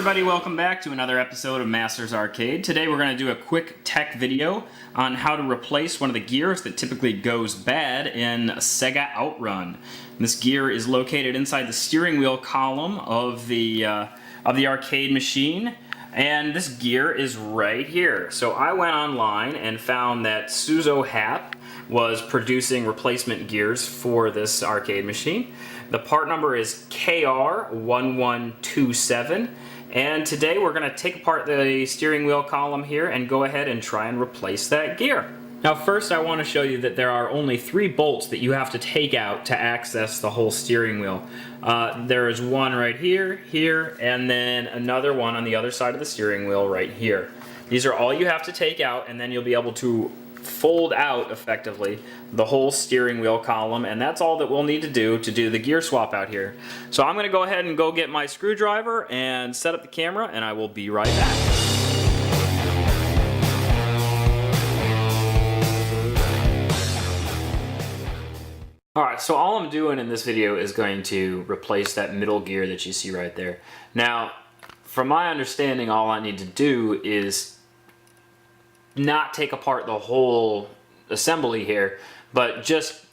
everybody, welcome back to another episode of Masters Arcade. Today we're going to do a quick tech video on how to replace one of the gears that typically goes bad in Sega Outrun. This gear is located inside the steering wheel column of the arcade machine, and this gear is right here. So I went online and found that Suzo Hap was producing replacement gears for this arcade machine. The part number is KR1127, and today we're going to take apart the steering wheel column here and go ahead and try and replace that gear. Now first I want to show you that there are only 3 bolts that you have to take out to access the whole steering wheel. There is one right here, here, and then another one on the other side of the steering wheel right here. These are all you have to take out, and then you'll be able to fold out effectively the whole steering wheel column, and that's all that we'll need to do the gear swap out here. So I'm going to go ahead and go get my screwdriver and set up the camera, and I will be right back. Alright, so all I'm doing in this video is going to replace that middle gear that you see right there. Now, from my understanding, all I need to do is not take apart the whole assembly here, but just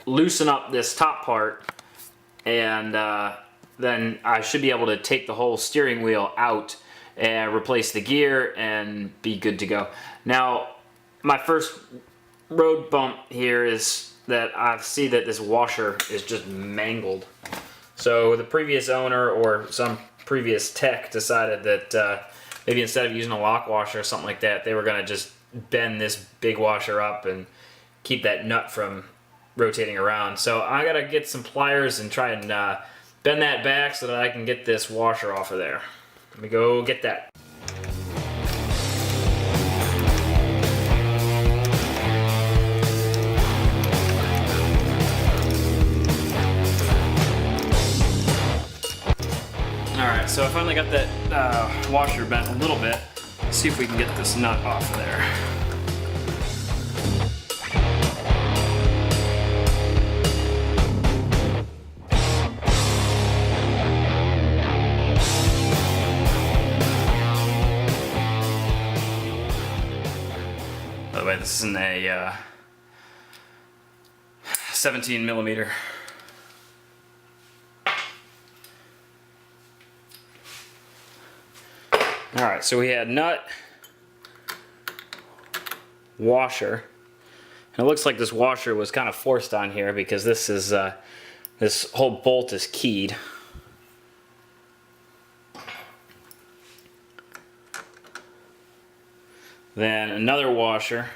loosen up this top part, and then I should be able to take the whole steering wheel out and replace the gear and be good to go. Now, my first road bump here is that I see that this washer is just mangled. So the previous owner or some previous tech decided that maybe instead of using a lock washer or something like that, they were going to just bend this big washer up and keep that nut from rotating around. So I got to get some pliers and try and bend that back so that I can get this washer off of there. Let me go get that. Alright, so I finally got that washer bent a little bit. Let's see if we can get this nut off of there. By the way, this isn't a 17 millimeter. Alright, so we had nut, washer, and it looks like this washer was kind of forced on here because this is this whole bolt is keyed. Then another washer.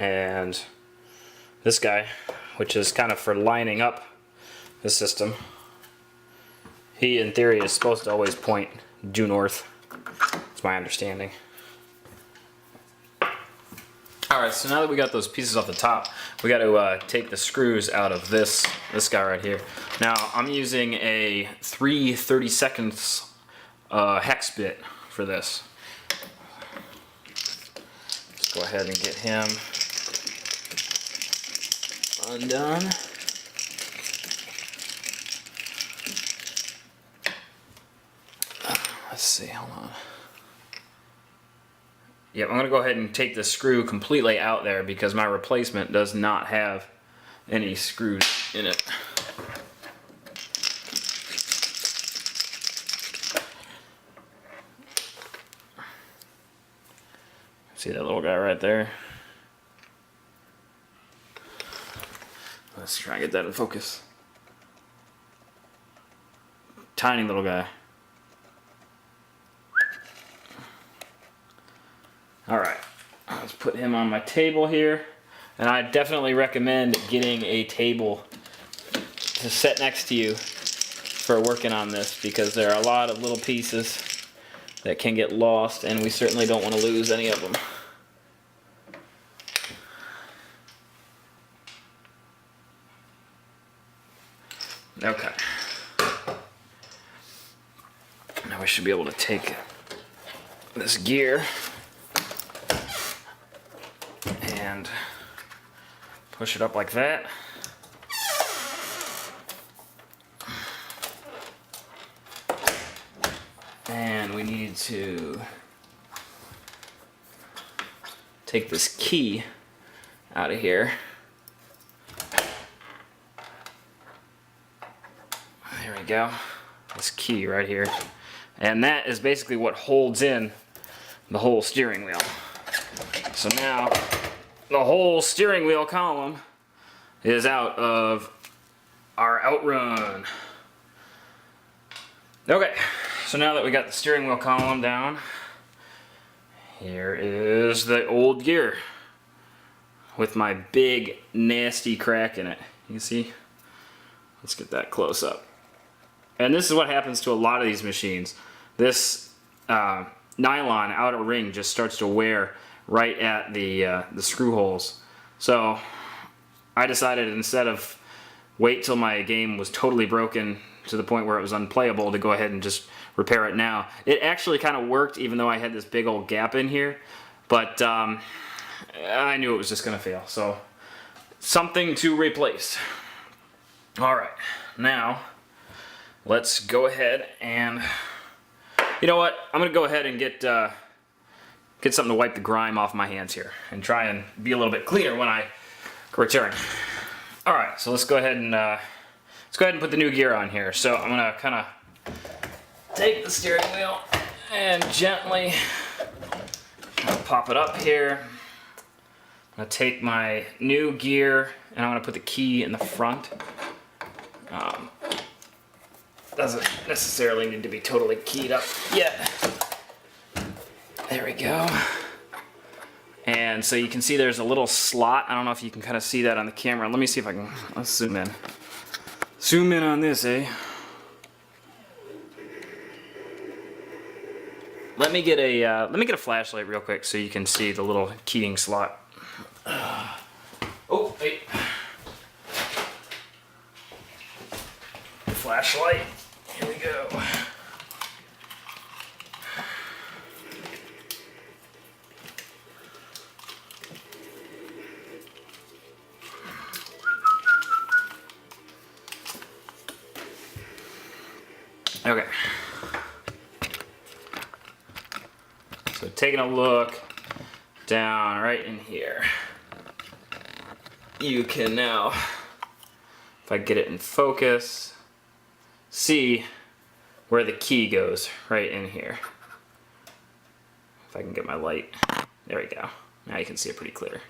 And this guy, which is kind of for lining up the system. He, in theory, is supposed to always point due north. That's my understanding. Alright, so now that we got those pieces off the top, we got to take the screws out of this guy right here. Now, I'm using a 3/32 hex bit for this. Let's go ahead and get him undone. Let's see, hold on. Yep, I'm going to go ahead and take the screw completely out there because my replacement does not have any screws in it. See that little guy right there? Let's try and get that in focus. Tiny little guy. Alright, let's put him on my table here. And I definitely recommend getting a table to set next to you for working on this, because there are a lot of little pieces that can get lost, and we certainly don't want to lose any of them. Okay. Now we should be able to take this gear and push it up like that. And we need to take this key out of here. There we go. This key right here. And that is basically what holds in the whole steering wheel. So now the whole steering wheel column is out of our Outrun. Okay, so now that we got the steering wheel column down, here is the old gear with my big nasty crack in it. You can see? Let's get that close up. And this is what happens to a lot of these machines. This nylon outer ring just starts to wear right at the screw holes. So I decided, instead of wait till my game was totally broken to the point where it was unplayable, to go ahead and just repair it now. It actually kind of worked, even though I had this big old gap in here, but I knew it was just gonna fail. So something to replace. All right, now let's go ahead and, you know what? I'm gonna go ahead and get something to wipe the grime off my hands here and try and be a little bit cleaner when I return. All right, so let's go ahead and put the new gear on here. So I'm gonna kind of take the steering wheel and gently pop it up here. I'm gonna take my new gear and I'm gonna put the key in the front. Doesn't necessarily need to be totally keyed up yet. There we go. And so you can see there's a little slot. I don't know if you can kind of see that on the camera. Let me see if I can, let's zoom in. Zoom in on this, eh? Let me get a flashlight real quick so you can see the little keying slot. Oh, wait. Flashlight. Here we go. Okay. So taking a look down right in here, you can now, if I get it in focus, see where the key goes right in here. If I can get my light, there we go. Now you can see it pretty clear.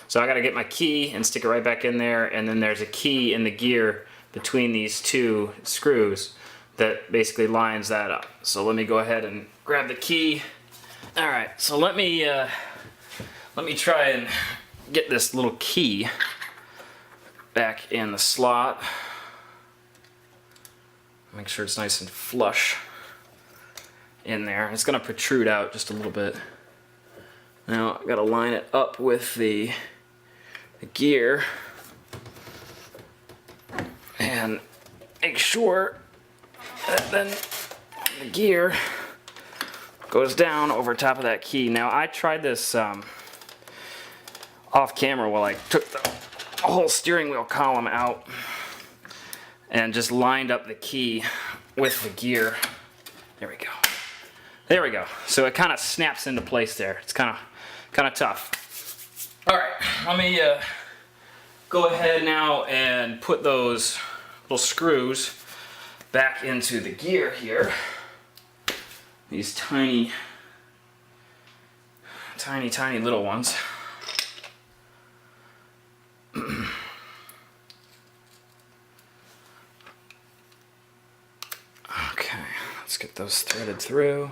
So I gotta get my key and stick it right back in there, and then there's a key in the gear between these two screws that basically lines that up. So let me go ahead and grab the key. All right, so let me try and get this little key back in the slot. Make sure it's nice and flush in there. It's gonna protrude out just a little bit. Now I've gotta line it up with the gear and make sure that then the gear goes down over top of that key. Now I tried this off camera while I took the whole steering wheel column out and just lined up the key with the gear. There we go. There we go. So it kind of snaps into place there. It's kind of tough. All right, let me go ahead now and put those little screws back into the gear here. These tiny little ones. Okay, let's get those threaded through.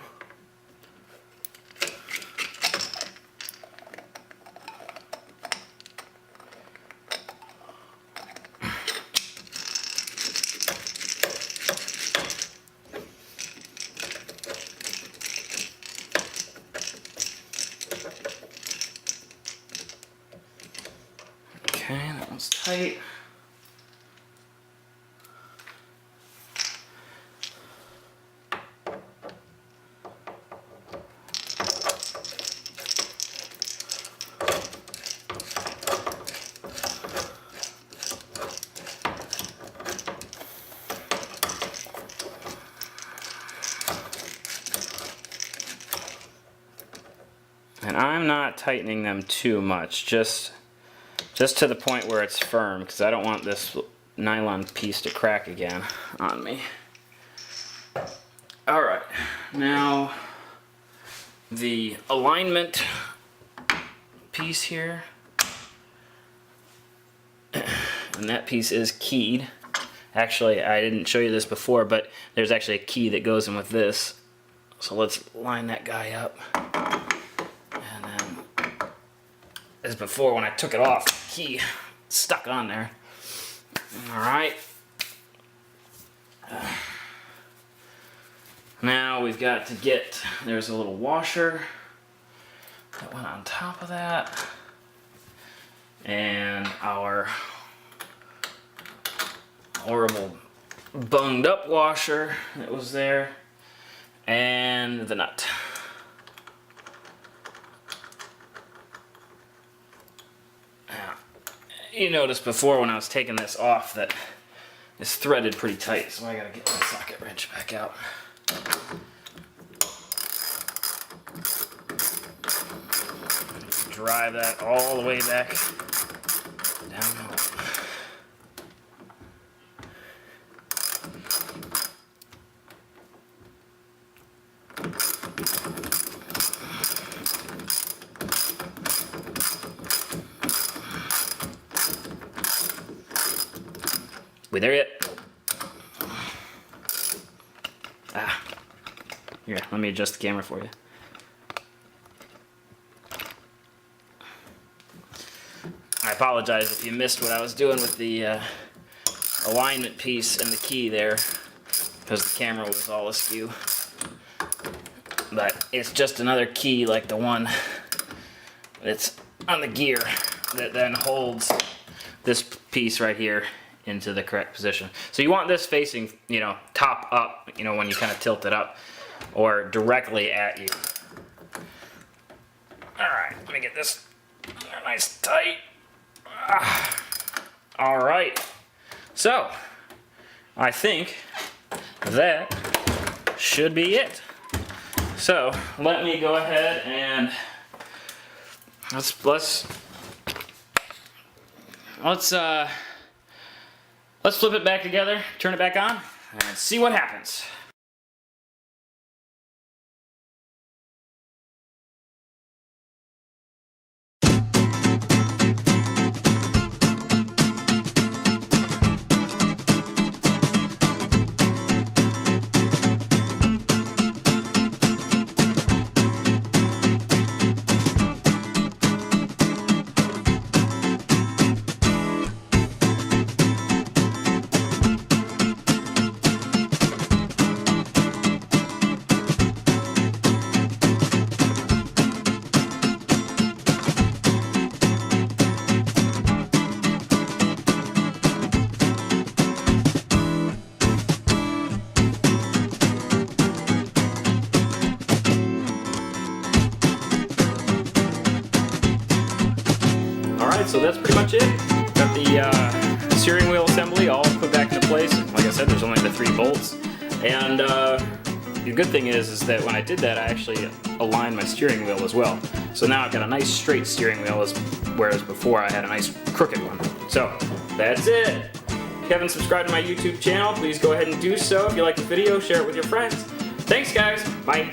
Okay, that one's tight. And I'm not tightening them too much, just to the point where it's firm, because I don't want this nylon piece to crack again on me. Alright, now the alignment piece here, and that piece is keyed. Actually, I didn't show you this before, but there's actually a key that goes in with this. So let's line that guy up. And then, as before, when I took it off, the key stuck on there. Alright. Now we've got to get, there's a little washer that went on top of that. And our horrible bunged up washer that was there. And the nut. Now, you noticed before when I was taking this off that it's threaded pretty tight, so I gotta get my socket wrench back out. Drive that all the way back down the hole. We there yet? Ah. Here, let me adjust the camera for you. I apologize if you missed what I was doing with the alignment piece and the key there, because the camera was all askew. But it's just another key like the one that's on the gear that then holds this piece right here into the correct position. So you want this facing, you know, top up, you know, when you kind of tilt it up, or directly at you. Alright, let me get this nice tight. Alright, so I think that should be it. So let me go ahead and let's flip it back together, turn it back on, and see what happens. So that's pretty much it. Got the steering wheel assembly all put back into place. Like I said, there's only the 3 bolts. And the good thing is that when I did that, I actually aligned my steering wheel as well. So now I've got a nice straight steering wheel, whereas before I had a nice crooked one. So that's it. If you haven't subscribed to my YouTube channel, please go ahead and do so. If you like the video, share it with your friends. Thanks guys, bye.